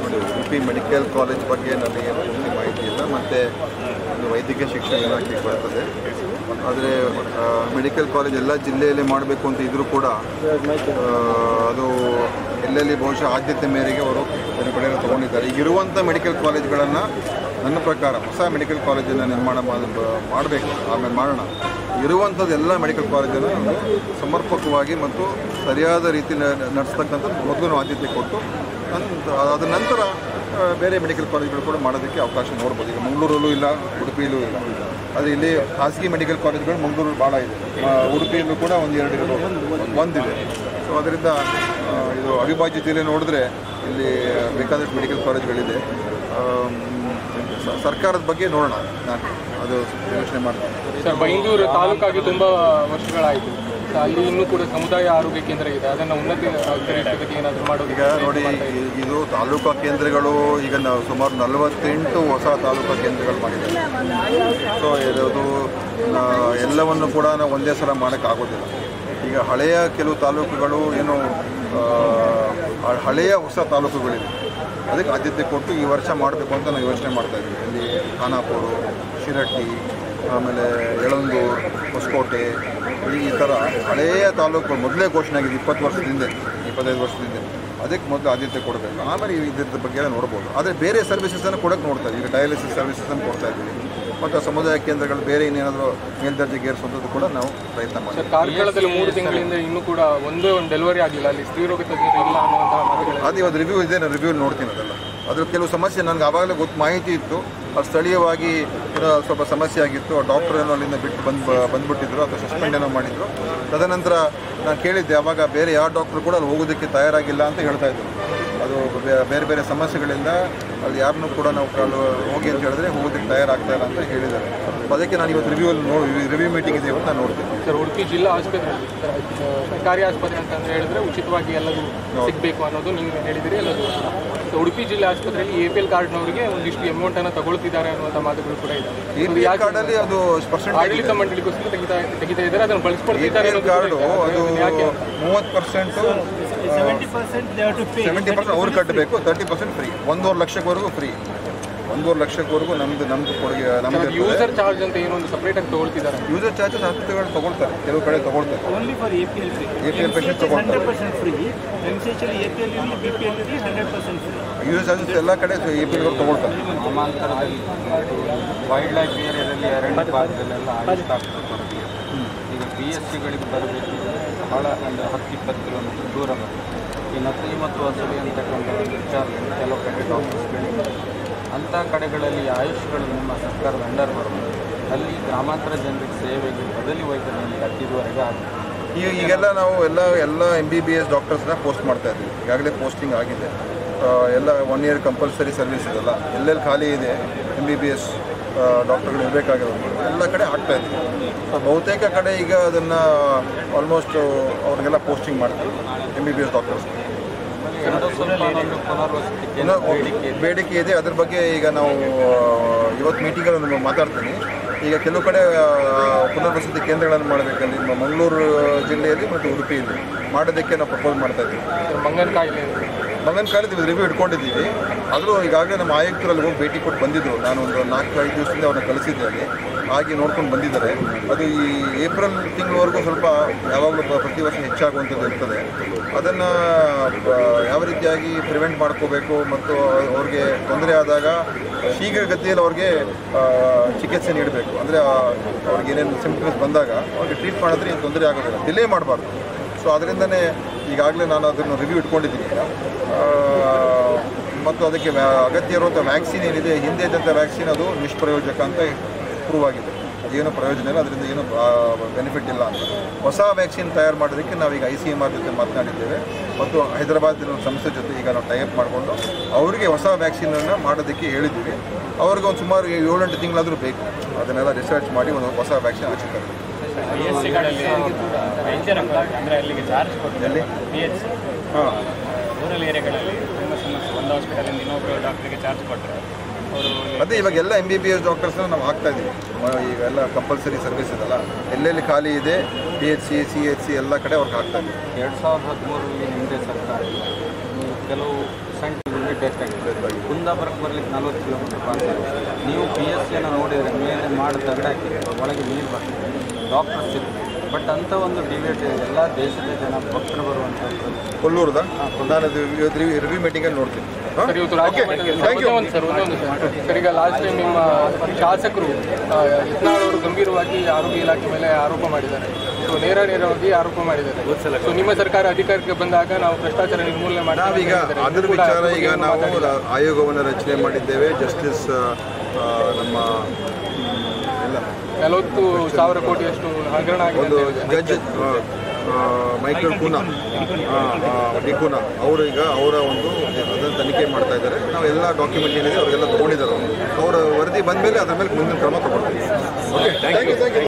ನೋಡಿ, Udupi medical college ಬಗ್ಗೆ ನನಗೆ ಪೂರ್ತಿ ಮಾಹಿತಿ ಇಲ್ಲ, ಮತ್ತು ವೈದ್ಯಕೀಯ ಶಿಕ್ಷಣ ಇಲಾಖೆಗೆ ಬರ್ತದೆ. ಆದರೆ ಮೆಡಿಕಲ್ ಕಾಲೇಜ್ ಎಲ್ಲ ಜಿಲ್ಲೆಯಲ್ಲಿ ಮಾಡಬೇಕು ಅಂತ ಇದ್ದರೂ ಕೂಡ ಅದು ಎಲ್ಲೆಲ್ಲಿ ಬಹುಶಃ ಆದ್ಯತೆ ಮೇರೆಗೆ ಅವರು ಬೇರೆ ಕಡೆ ತೊಗೊಂಡಿದ್ದಾರೆ. ಈಗಿರುವಂಥ ಮೆಡಿಕಲ್ ಕಾಲೇಜ್ಗಳನ್ನು ನನ್ನ ಪ್ರಕಾರ ಹೊಸ ಮೆಡಿಕಲ್ ಕಾಲೇಜನ್ನು ನಿರ್ಮಾಣ ಮಾಡಬೇಕು, ಆಮೇಲೆ ಮಾಡೋಣ. ಇರುವಂಥದ್ದು ಎಲ್ಲ ಮೆಡಿಕಲ್ ಕಾಲೇಜನ್ನು ಸಮರ್ಪಕವಾಗಿ ಮತ್ತು ಸರಿಯಾದ ರೀತಿ ನಡೆಸ್ತಕ್ಕಂಥದ್ದು ಮೊದಲು ಆದ್ಯತೆ ಕೊಟ್ಟು ಅದ ನಂತರ ಬೇರೆ ಮೆಡಿಕಲ್ ಕಾಲೇಜ್ಗಳು ಕೂಡ ಮಾಡೋದಕ್ಕೆ ಅವಕಾಶ ನೋಡ್ಬೋದು. ಈಗ ಮಂಗಳೂರಲ್ಲೂ ಇಲ್ಲ, ಉಡುಪಿಯಲ್ಲೂ ಇಲ್ಲ. ಆದರೆ ಇಲ್ಲಿ ಖಾಸಗಿ ಮೆಡಿಕಲ್ ಕಾಲೇಜ್ಗಳು ಮಂಗಳೂರು ಭಾಳ ಇದೆ, ಉಡುಪಿಯಲ್ಲೂ ಕೂಡ ಒಂದಿದೆ. ಸೊ ಅದರಿಂದ ಇದು ಅವಿಭಾಜ್ಯ ಜಿಲ್ಲೆ ನೋಡಿದ್ರೆ ಇಲ್ಲಿ ಬೇಕಾದಷ್ಟು ಮೆಡಿಕಲ್ ಕಾಲೇಜ್ಗಳಿದೆ. ಸರ್ಕಾರದ ಬಗ್ಗೆ ನೋಡೋಣ, ನಾನು ಅದು ಯೋಚನೆ ಮಾಡ್ತೀನಿ. ಸರ್, ಬೈಂದೂರು ತಾಲೂಕಾಗಿ ತುಂಬ ವರ್ಷಗಳಾಯಿತು, ಅಲ್ಲಿ ಇನ್ನೂ ಕೂಡ ಸಮುದಾಯ ಆರೋಗ್ಯ ಕೇಂದ್ರ ಇದೆ, ಅದನ್ನು ಉನ್ನತ ಏನಾದರೂ ಮಾಡೋದು. ಈಗ ನೋಡಿ, ಇದು ತಾಲೂಕಾ ಕೇಂದ್ರಗಳು ಈಗ ನಾವು ಸುಮಾರು 48 ಹೊಸ ತಾಲೂಕಾ ಕೇಂದ್ರಗಳು ಮಾಡಿದ್ದೇವೆ. ಸೊ ಇದು ಎಲ್ಲವನ್ನು ಕೂಡ ನಾವು ಒಂದೇ ಸಲ ಮಾಡೋಕ್ಕಾಗೋದಿಲ್ಲ. ಈಗ ಹಳೆಯ ಕೆಲವು ತಾಲೂಕುಗಳು ಏನು ಹಳೆಯ ಹೊಸ ತಾಲೂಕುಗಳಿವೆ, ಅದಕ್ಕೆ ಆದ್ಯತೆ ಕೊಟ್ಟು ಈ ವರ್ಷ ಮಾಡಬೇಕು ಅಂತ ನಾವು ಯೋಚನೆ ಮಾಡ್ತಾಯಿದ್ವಿ. ಇಲ್ಲಿ ಖಾನಾಪುರ, ಶಿರಟ್ಟಿ, ಆಮೇಲೆ ಯಳಂದೂರು, ಹೊಸಕೋಟೆ, ಈ ಥರ ಹಳೆಯ ತಾಲೂಕು ಮೊದಲೇ ಘೋಷಣೆ ಆಗಿದೆ 20 ವರ್ಷದಿಂದ 25 ವರ್ಷದಿಂದ. ಅದಕ್ಕೆ ಮೊದಲು ಆದ್ಯತೆ ಕೊಡಬೇಕು, ಆಮೇಲೆ ಇದ್ರ ಬಗ್ಗೆ ಎಲ್ಲ ನೋಡ್ಬೋದು. ಆದರೆ ಬೇರೆ ಸರ್ವಿಸಸನ್ನು ಕೊಡೋಕ್ಕೆ ನೋಡ್ತಾ ಇದ್ದೀವಿ. ಈಗ ಡಯಾಲಿಸಿಸ್ ಸರ್ವಿಸಸನ್ನು ಕೊಡ್ತಾ ಇದ್ದೀವಿ, ಮತ್ತು ಸಮುದಾಯ ಕೇಂದ್ರಗಳು ಬೇರೆ ಇನ್ನೇನಾದರೂ ಮೇಲ್ದರ್ಜೆಗೇರಿಸುವಂಥದ್ದು ಕೂಡ ನಾವು ಪ್ರಯತ್ನ ಮಾಡ್ತೀವಿ. ಕಾರ್ಕಳದಲ್ಲಿ 3 ತಿಂಗಳಿಂದ ಇನ್ನೂ ಕೂಡ ಒಂದು ಡೆಲಿವರಿ ಆಗಿಲ್ಲ, ಅಲ್ಲಿ ಸ್ತ್ರೀರೋಗ ತಜ್ಞರು ಇಲ್ಲ ಅನ್ನುವಂತಹ ಮಾತುಗಳು. ಅದು ಇವತ್ತು ರಿವ್ಯೂ ಇದೆ, ನಾನು ರಿವ್ಯೂ ನೋಡ್ತೀನಿ. ಅದೆಲ್ಲ ಅದ್ರ ಕೆಲವು ಸಮಸ್ಯೆ ನನಗೆ ಆವಾಗಲೇ ಮಾಹಿತಿ ಇತ್ತು. ಅದು ಸ್ಥಳೀಯವಾಗಿ ಸ್ವಲ್ಪ ಸಮಸ್ಯೆ ಆಗಿತ್ತು. ಡಾಕ್ಟರ್ ಏನೋ ಅಲ್ಲಿಂದ ಬಿಟ್ಟು ಬಂದುಬಿಟ್ಟಿದ್ರು ಅಥವಾ ಸಸ್ಪೆಂಡ್ ಏನೋ ಮಾಡಿದರು. ತದನಂತರ ನಾನು ಕೇಳಿದ್ದೆ, ಆವಾಗ ಬೇರೆ ಯಾವ ಡಾಕ್ಟ್ರು ಕೂಡ ಅಲ್ಲಿ ಹೋಗೋದಕ್ಕೆ ತಯಾರಾಗಿಲ್ಲ ಅಂತ ಹೇಳ್ತಾಯಿದ್ರು. ಅದು ಬೇರೆ ಬೇರೆ ಸಮಸ್ಯೆಗಳಿಂದ ಅಲ್ಲಿ ಯಾರನ್ನೂ ಕೂಡ ನಾವು ಹೋಗಿ ಅಂತ ಹೇಳಿದ್ರೆ ಹೋಗೋದಕ್ಕೆ ತಯಾರಾಗ್ತಾ ಇಲ್ಲ ಅಂತ ಹೇಳಿದ್ದಾರೆ. ಅದಕ್ಕೆ ನಾನು ಇವತ್ತು ರಿವ್ಯೂ ಮೀಟಿಂಗ್ ಇದೆ ಇವತ್ತು ನಾನು ನೋಡ್ತೀನಿ. ಸರ್, ಉಡುಪಿ ಜಿಲ್ಲಾ ಆಸ್ಪತ್ರೆಯಲ್ಲಿ ಸರ್ಕಾರಿ ಆಸ್ಪತ್ರೆ ಅಂತ ಹೇಳಿದ್ರೆ ಉಚಿತವಾಗಿ ಎಲ್ಲದೂ ಸಿಗಬೇಕು ಅನ್ನೋದು ನೀವು ಹೇಳಿದಿರಿ. ಎಲ್ಲದು ಉಡುಪಿ ಜಿಲ್ಲಾ ಆಸ್ಪತ್ರೆಯಲ್ಲಿ APL ಕಾರ್ಡ್ನವರಿಗೆ ಒಂದಿಷ್ಟು ಅಮೌಂಟನ್ನು ತಗೊಳ್ತಿದ್ದಾರೆ ಅನ್ನುವಂಥ ಮಾತುಗಳು ಕೂಡ ಇದೆ. APL ಕಾರ್ಡಲ್ಲಿ ಅದು ಆಡಳಿತ ಮಂಡಳಿಗೋಸ್ಕರ ತೆಗಿತಾ ಇದ್ದಾರೆ, ಅದನ್ನು ಬಳಸ್ಕೊಳ್ತಿದ್ದಾರೆ. ಕಾರ್ಡು ಅದು 30%, 70% ಅವ್ರು ಕಟ್ಟಬೇಕು, 30% ಫ್ರೀ. 1.5 ಲಕ್ಷವರೆಗೂ ಫ್ರೀ. 1.5 ಲಕ್ಷವರೆಗೂ ನಮ್ಮದು ಕೊಡುಗೆ. ನಮ್ಮದು ಯೂಸರ್ ಚಾರ್ಜ್ ಅಂತ ಏನೋ ಒಂದು ಸಪ್ರೇಟಾಗಿ ತೊಗೊಳ್ತಿದ್ದಾರೆ. ಯೂಸರ್ ಚಾರ್ಜಸ್ ಆಸ್ಪತ್ರೆಗಳು ತೊಗೊಳ್ತಾರೆ, ಕೆಲವು ಕಡೆ ತೊಗೊಳ್ತಾರೆ. ಓನ್ಲಿ ಫಾರ್ APL ಪೇಷಂಟ್ ತೊಗೊಳ್ತಾರೆ. 100% ಫ್ರೀ. MCHಲ್ಲಿ APL ಇರಲಿ, BPL ಇರಲಿ 100% ಫ್ರೀ. ಯೂಸರ್ ಚಾರ್ಜಸ್ ಎಲ್ಲ ಕಡೆ APL ತೊಗೊಳ್ತಾರೆ. ಗ್ರಾಮಾಂತರದಲ್ಲಿ ವೈಲ್ಡ್ ಲೈಫ್ ಏರಿಯಾದಲ್ಲಿ ಅರಣ್ಯ ಭಾಗದಲ್ಲೆಲ್ಲ ಆಯುಷ್ ಡಾಕ್ಟರ್ ಕೊಡ್ತೀವಿ. ಈಗ BSCಗಳಿಗೆ ಬರಬೇಕಿದ್ರೆ ಬಹಳ ಒಂದು 10-20 ಕಿಲೋಮೀಟರ್ ದೂರ ಬರುತ್ತೆ. ಈ ನಕಲಿ ಮತ್ತು ವಸೂಲಿ ಅಂತಕ್ಕಂಥ ವಿಚಾರ ಕೆಲವು ಕಡೆ ಡಾಕ್ಟರ್ಸ್ಗಳಿವೆ. ಅಂಥ ಕಡೆಗಳಲ್ಲಿ ಆಯುಷ್ಗಳು ನಿಮ್ಮ ಸರ್ಕಾರದ ಅಂಡರ್ ಬರಬಹುದು. ಅಲ್ಲಿ ಗ್ರಾಮಾಂತರ ಜನರಿಗೆ ಸೇವೆಗೆ ಬದಲಿ ವೈದ್ಯರಲ್ಲಿ ಇದುವರೆಗೆ ಆಗುತ್ತೆ. ಈಗೆಲ್ಲ ನಾವು ಎಲ್ಲ MBBS ಡಾಕ್ಟರ್ಸ್ನ ಪೋಸ್ಟ್ ಮಾಡ್ತಾ ಇದ್ದೀವಿ. ಈಗಾಗಲೇ ಪೋಸ್ಟಿಂಗ್ ಆಗಿದೆ. ಎಲ್ಲ 1 ಇಯರ್ ಕಂಪಲ್ಸರಿ ಸರ್ವಿಸ್ ಇದೆಲ್ಲ. ಎಲ್ಲೆಲ್ಲಿ ಖಾಲಿ ಇದೆ MBBS ಡಾಕ್ಟರ್ಗಳು ಇರಬೇಕಾಗಿರೋದು ಎಲ್ಲ ಕಡೆ ಆಗ್ತಾ ಇದ್ದೀವಿ. ಬಹುತೇಕ ಕಡೆ ಈಗ ಅದನ್ನು ಆಲ್ಮೋಸ್ಟ್ ಅವ್ರಿಗೆಲ್ಲ ಪೋಸ್ಟಿಂಗ್ ಮಾಡ್ತೀವಿ MBBS ಡಾಕ್ಟರ್ಸ್. ಬೇಡಿಕೆ ಇದೆ, ಅದ್ರ ಬಗ್ಗೆ ಈಗ ನಾವು ಇವತ್ತು ಮೀಟಿಂಗಲ್ಲಿ ಮಾತಾಡ್ತೀನಿ. ಈಗ ಕೆಲವು ಕಡೆ ಪುನರ್ವಸತಿ ಕೇಂದ್ರಗಳನ್ನು ಮಾಡಬೇಕಲ್ಲಿ ನಿಮ್ಮ ಮಂಗಳೂರು ಜಿಲ್ಲೆಯಲ್ಲಿ ಮತ್ತು ಉಡುಪಿಯಲ್ಲಿ ಮಾಡೋದಕ್ಕೆ ನಾವು ಪ್ರಪೋಸ್ ಮಾಡ್ತಾ ಇದ್ದೀವಿ. ಮಂಗನಕಾಯಿಲೆ ರಿವ್ಯೂ ಇಟ್ಕೊಂಡಿದ್ದೀವಿ. ಆದರೂ ಈಗಾಗಲೇ ನಮ್ಮ ಆಯುಕ್ತರಲ್ಲಿ ಹೋಗಿ ಭೇಟಿ ಕೊಟ್ಟು ಬಂದಿದ್ದರು. ನಾನು ಒಂದು 4-5 ದಿವಸದಿಂದ ಅವ್ರನ್ನ ಕಳಿಸಿದ್ದೆ, ಅಲ್ಲಿ ಆಗಿ ನೋಡ್ಕೊಂಡು ಬಂದಿದ್ದಾರೆ. ಅದು ಈ ಏಪ್ರಿಲ್ ತಿಂಗಳವರೆಗೂ ಸ್ವಲ್ಪ ಯಾವಾಗಲೂ ಪ್ರತಿ ವರ್ಷ ಹೆಚ್ಚಾಗುವಂಥದ್ದು ಇರ್ತದೆ. ಅದನ್ನು ಯಾವ ರೀತಿಯಾಗಿ ಪ್ರಿವೆಂಟ್ ಮಾಡ್ಕೋಬೇಕು ಮತ್ತು ಅವ್ರಿಗೆ ತೊಂದರೆ ಆದಾಗ ಶೀಘ್ರಗತಿಯಲ್ಲಿ ಅವ್ರಿಗೆ ಚಿಕಿತ್ಸೆ ನೀಡಬೇಕು. ಅಂದರೆ ಅವ್ರಿಗೆ ಏನೇನು ಸಿಂಪ್ಟಮ್ಸ್ ಬಂದಾಗ ಅವ್ರಿಗೆ ಟ್ರೀಟ್ ಮಾಡಿದ್ರೆ ಏನು ತೊಂದರೆ ಆಗೋದಿಲ್ಲ, ಡಿಲೇ ಮಾಡಬಾರ್ದು. ಸೊ ಅದರಿಂದನೇ ಈಗಾಗಲೇ ನಾನು ಅದನ್ನು ರಿವ್ಯೂ ಇಟ್ಕೊಂಡಿದ್ದೀನಿ. ಮತ್ತು ಅದಕ್ಕೆ ಅಗತ್ಯ ಇರುವಂಥ ವ್ಯಾಕ್ಸಿನ್ ಏನಿದೆ, ಹಿಂದೆ ಇದ್ದಂಥ ವ್ಯಾಕ್ಸಿನ್ ಅದು ನಿಷ್ಪ್ರಯೋಜಕ ಅಂತ ಪ್ರೂವ್ ಆಗಿದೆ. ಅದೇನು ಪ್ರಯೋಜನ ಇಲ್ಲ, ಅದರಿಂದ ಏನು ಬೆನಿಫಿಟ್ ಇಲ್ಲ ಅಂತ. ಹೊಸ ವ್ಯಾಕ್ಸಿನ್ ತಯಾರು ಮಾಡೋದಕ್ಕೆ ನಾವೀಗ ICMR ಜೊತೆ ಮಾತನಾಡಿದ್ದೇವೆ ಮತ್ತು ಹೈದರಾಬಾದಿನ ಸಂಸ್ಥೆ ಜೊತೆ ಈಗ ನಾವು ಟೈಅಪ್ ಮಾಡಿಕೊಂಡು ಅವರಿಗೆ ಹೊಸ ವ್ಯಾಕ್ಸಿನನ್ನು ಮಾಡೋದಕ್ಕೆ ಹೇಳಿದ್ದೀವಿ. ಅವ್ರಿಗೆ ಒಂದು ಸುಮಾರು 7-8 ತಿಂಗಳಾದರೂ ಬೇಕು. ಅದನ್ನೆಲ್ಲ ರಿಸರ್ಚ್ ಮಾಡಿ ಒಂದು ಹೊಸ ವ್ಯಾಕ್ಸಿನ್ ಆಚೆ ತರಬೇಕು. ಹಾಂ, ರೂರಲ್ ಏರಿಯಾಗಳಲ್ಲಿ ತುಂಬ ಸಮಸ್ಯೆ. ಒಂದು ಹಾಸ್ಪಿಟಲಿಂದ ಇನ್ನೊಬ್ಬರು ಡಾಕ್ಟ್ರಿಗೆ ಚಾರ್ಜ್ ಕೊಟ್ಟರೆ ಅದೇ ಇವಾಗ ಎಲ್ಲ MBBS ಡಾಕ್ಟರ್ಸ್ನ ನಾವು ಹಾಕ್ತಾ ಇದ್ದೀವಿ. ಈಗ ಎಲ್ಲ ಕಂಪಲ್ಸರಿ ಸರ್ವಿಸ್ ಇದೆಲ್ಲ, ಎಲ್ಲೆಲ್ಲಿ ಖಾಲಿ ಇದೆ PHC CHC ಎಲ್ಲ ಕಡೆ ಅವ್ರಿಗೆ ಹಾಕ್ತಾ ಇದ್ದೀವಿ. 2013ರಲ್ಲಿ ಹಿಂದೆ ಸರ್ಕಾರ ಕೆಲವು ಸೆಂಟ್ರ್ಗಳು ಡೆತ್ ಆಗಿದೆ. ಕುಂದಾಪುರಕ್ಕೆ ಬರ್ಲಿಕ್ಕೆ 40 ಕಿಲೋಮೀಟರ್ ಪಾಸ್ ಆಗಿದೆ. ನೀವು PSCಯನ್ನು ನೋಡಿದರೆ ಮೇಲೆ ಮಾಡಿ ತಗಡಾಕಿ ಒಳಗೆ ನೀರು ಬರ್ತದೆ, ಡಾಕ್ಟರ್ಸ್ ಇರ್ತದೆ. ಬಟ್ ಅಂಥ ಒಂದು ಡಿಬೇಟ್ ಎಲ್ಲ ದೇಶದ ಜನ ಭಕ್ತರು ಬರುವಂಥದ್ದು. ಕೊಲ್ಲೂರದ ನಾನು ರಿವ್ಯೂ ಮೀಟಿಂಗಲ್ಲಿ ನೋಡ್ತೀನಿ. ಸರ್ ಇವತ್ತು ರಾಜ್ಯ ಒಂದೊಂದು ಸರ್ ಈಗ ಲಾಸ್ಟ್ ಟೈಮ್ ನಿಮ್ಮ ಶಾಸಕರು ಯತ್ನಾಳ್ ಅವರು ಗಂಭೀರವಾಗಿ ಆರೋಗ್ಯ ಇಲಾಖೆ ಮೇಲೆ ಆರೋಪ ಮಾಡಿದ್ದಾರೆ. ಸೊ ನೇರವಾಗಿ ಆರೋಪ ಮಾಡಿದ್ದಾರೆ. ಸೊ ನಿಮ್ಮ ಸರ್ಕಾರ ಅಧಿಕಾರಕ್ಕೆ ಬಂದಾಗ ನಾವು ಭ್ರಷ್ಟಾಚಾರ ನಿರ್ಮೂಲನೆ ಮಾಡಿ ನಾವೀಗ ಅದರ ವಿಚಾರ ಈಗ ನಾವು ಆಯೋಗವನ್ನು ರಚನೆ ಮಾಡಿದ್ದೇವೆ. ಜಸ್ಟಿಸ್ ನಮ್ಮ ಎಲ್ಲ 40,000 ಕೋಟಿಯಷ್ಟು ಹಗರಣ ಒಂದು ಆಗಿದೆ. ಜಡ್ಜ್ ಮೈಕಲ್ ಡಿಕೂನಾ ಅವರು ಈಗ ಅವರ ಒಂದು ಅದನ್ನು ತನಿಖೆ ಮಾಡ್ತಾ ಇದ್ದಾರೆ. ನಾವು ಎಲ್ಲ ಡಾಕ್ಯುಮೆಂಟ್ ಏನಿದೆ ಅವರೆಲ್ಲ ತೊಗೊಂಡಿದ್ದಾರೆ. ಅವರ ವರದಿ ಬಂದ ಮೇಲೆ ಅದರ ಮೇಲೆ ಮುಂದಿನ ಕ್ರಮ ತಗೊಳ್ತೀವಿ. Okay, thank you.